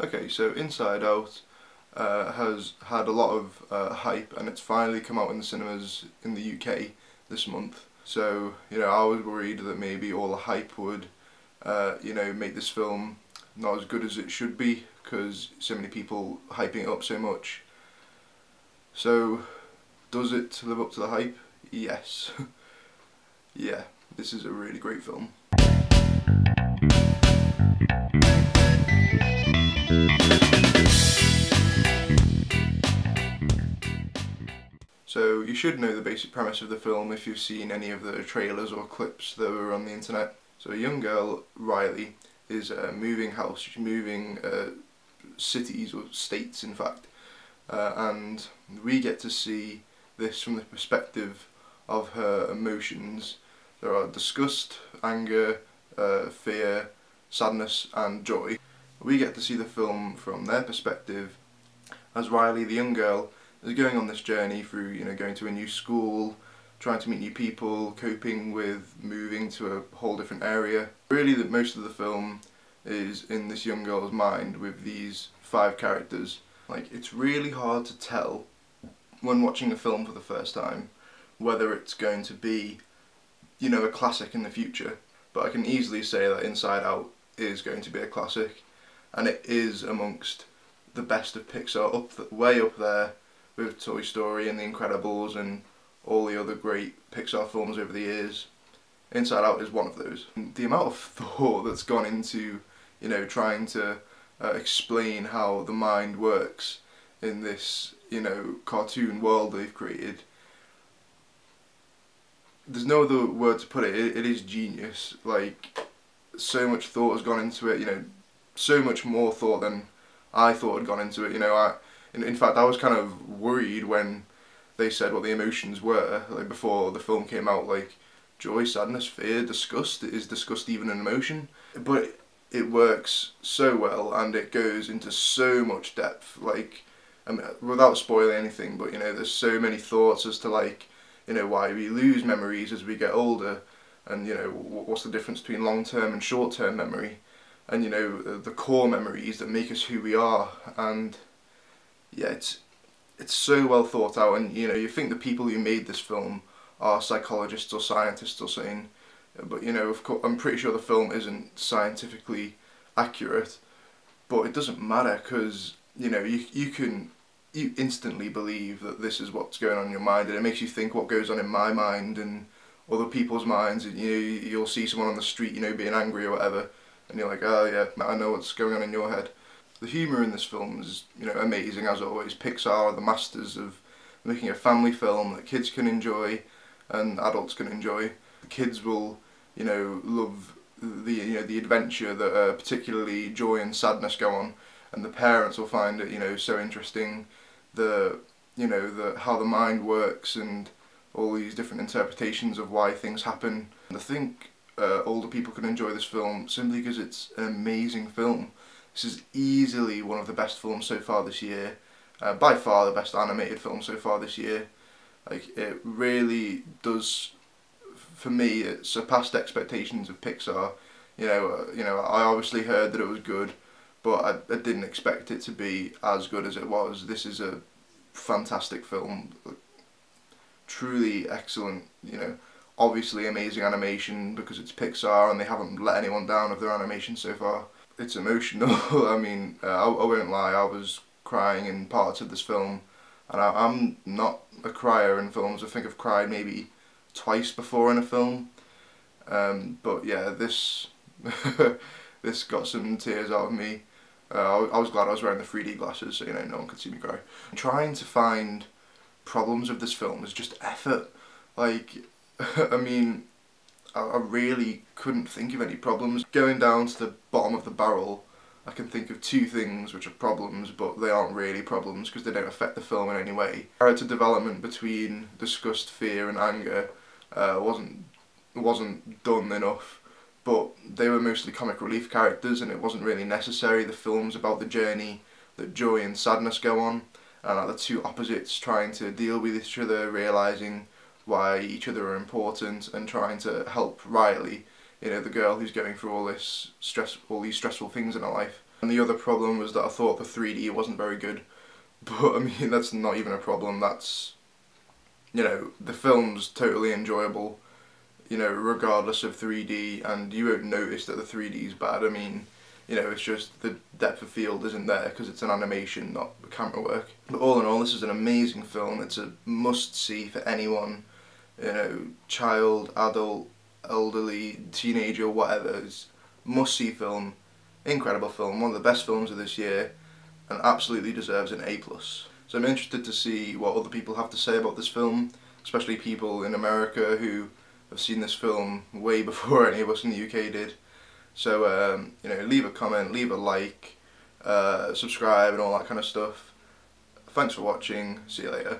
Okay, so Inside Out has had a lot of hype, and it's finally come out in the cinemas in the UK this month. So, I was worried that maybe all the hype would, make this film not as good as it should be, because so many people hyping it up so much. So, does it live up to the hype? Yes. Yeah, this is a really great film. So you should know the basic premise of the film if you've seen any of the trailers or clips that were on the internet. So a young girl, Riley, is moving house, she's moving cities, or states in fact, and we get to see this from the perspective of her emotions. There are disgust, anger, fear, sadness and joy. We get to see the film from their perspective as Riley, the young girl, is going on this journey through, going to a new school, trying to meet new people, coping with moving to a whole different area. Really, most of the film is in this young girl's mind with these 5 characters. Like, it's really hard to tell when watching a film for the first time whether it's going to be, a classic in the future. But I can easily say that Inside Out is going to be a classic, and it is amongst the best of Pixar, way up there with Toy Story and The Incredibles and all the other great Pixar films over the years. Inside Out is one of those. The amount of thought that's gone into, trying to explain how the mind works in this, cartoon world they've created. There's no other word to put it. It is genius. Like, so much thought has gone into it, so much more thought than I thought had gone into it. In fact, I was kind of worried when they said what the emotions were, like before the film came out, like joy, sadness, fear, disgust. Is disgust even an emotion? But it works so well, and it goes into so much depth, like, without spoiling anything, but there's so many thoughts as to, like, why we lose memories as we get older, and what's the difference between long-term and short-term memory, and the core memories that make us who we are. And yeah, it's so well thought out, and you think the people who made this film are psychologists or scientists or something, but of course I'm pretty sure the film isn't scientifically accurate, but it doesn't matter, because you instantly believe that this is what's going on in your mind, and it makes you think what goes on in my mind and other people's minds. And you'll see someone on the street being angry or whatever, and you're like, oh yeah, I know what's going on in your head. The humour in this film is, amazing as always. Pixar are the masters of making a family film that kids can enjoy and adults can enjoy. The kids will, love the adventure that particularly joy and sadness go on, and the parents will find it, so interesting, how the mind works and all these different interpretations of why things happen. And I think older people can enjoy this film simply because it's an amazing film. This is easily one of the best films so far this year, by far the best animated film so far this year. Like, it really does, for me, it surpassed expectations of Pixar. I obviously heard that it was good, but I didn't expect it to be as good as it was. This is a fantastic film, truly excellent, obviously amazing animation because it's Pixar and they haven't let anyone down with their animation so far. It's emotional. I mean, I won't lie, I was crying in parts of this film, and I'm not a crier in films. I think I've cried maybe twice before in a film, but yeah, this this got some tears out of me. I was glad I was wearing the 3D glasses, so no one could see me cry. Trying to find problems with this film is just effort. Like, I mean, I really couldn't think of any problems. Going down to the bottom of the barrel, I can think of 2 things which are problems, but they aren't really problems because they don't affect the film in any way. Character development between disgust, fear and anger wasn't done enough, but they were mostly comic relief characters and it wasn't really necessary. The film's about the journey that joy and sadness go on, and like the 2 opposites trying to deal with each other, realising why each other are important, and trying to help Riley, the girl who's going through all these stressful things in her life. And the other problem was that I thought the 3D wasn't very good. But I mean, that's not even a problem. That's, you know, the film's totally enjoyable, you know, regardless of 3D, and you won't notice that the 3D is bad. I mean, you know, it's just the depth of field isn't there because it's an animation, not camera work. But all in all, this is an amazing film. It's a must-see for anyone, you know, child, adult, elderly, teenager, whatever. It's a must-see film, incredible film, one of the best films of this year, and absolutely deserves an A+. So I'm interested to see what other people have to say about this film, especially people in America who have seen this film way before any of us in the UK did. So, you know, leave a comment, leave a like, subscribe and all that kind of stuff. Thanks for watching, see you later.